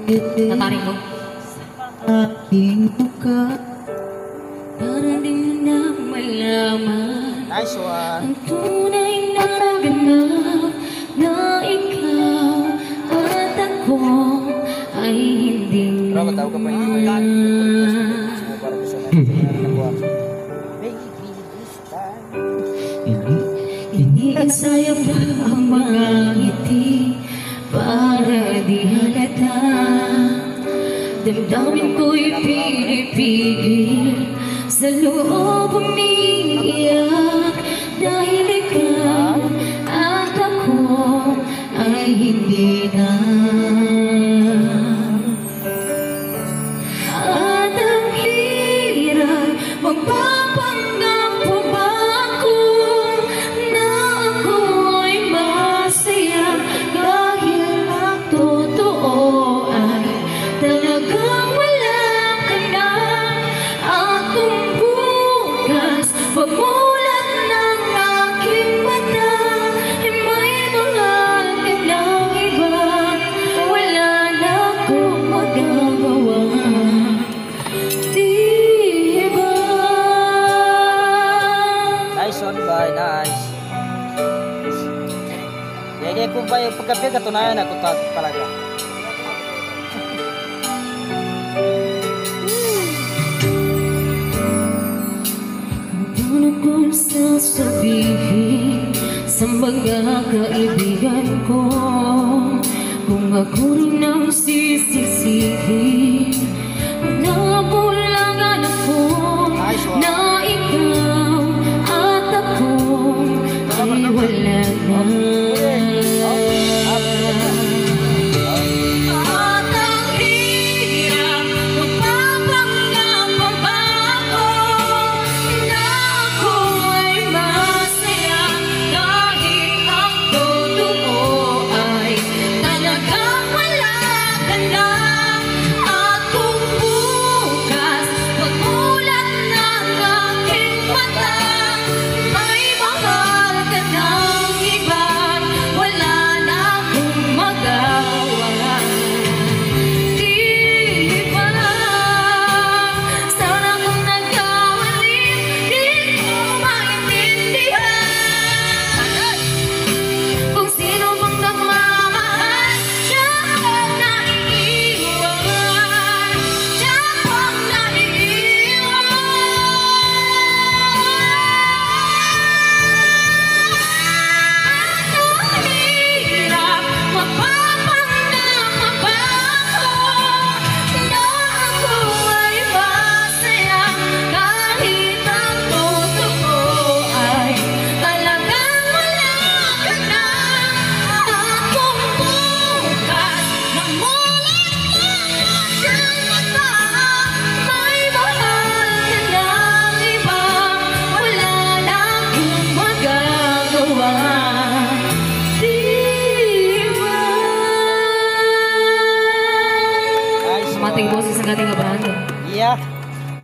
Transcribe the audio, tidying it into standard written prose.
Tatarik ko. Aking muka Para di mo na malaman Nice one. ang tunay na ganap na ikaw at ako ay hindi Pero matawag ka pa yung ilan. Para gusto na nakuha. Baby, this time. Iniisaya pa ang mga ngiti para di halata. Damdamin ko'y pinipigil sa loob umiiyak dahil ikaw at ako ay hindi na. At ang hirap magpapanggap pa ba ako na ako ay masaya dahil ang totoo ay talagang wala ka na. Akong bukas pamulat ng aking mata ay may mahal ka ng iba. Wala na akong magagawa. Diba? Nice one, bye. Nice. Kaya kung ba yung pagkapi, katunayan ako talaga. Ano kong sasabihin sa mga kaibigan ko kung ako rin ang sisisihin? Nabulangan ako Nice one. na ikaw at ako ay wala na. At ang hirap magpapanggap pa ba ako na ako ay masaya dahil ang totoo ay talagang wala ka na. At kung bukas pagmulat ng aking mata may mahal ka ng iba, wala na akong magawa. Diba? Sana kung nagkamali, di ko maintindihan kung sino bang nagmamahal, siya ang naiiwan. Siya ang naiiwan. Ang hirap magpapanggap pa ba ako na ako ay masaya kahit ang totoo ay talagang wala ka na. At kung bukas namulat ng aking mata may mahal ka ng iba, wala na akong magagawa. Diba? Nice Mating one. boses ang ating abahando. Yeah.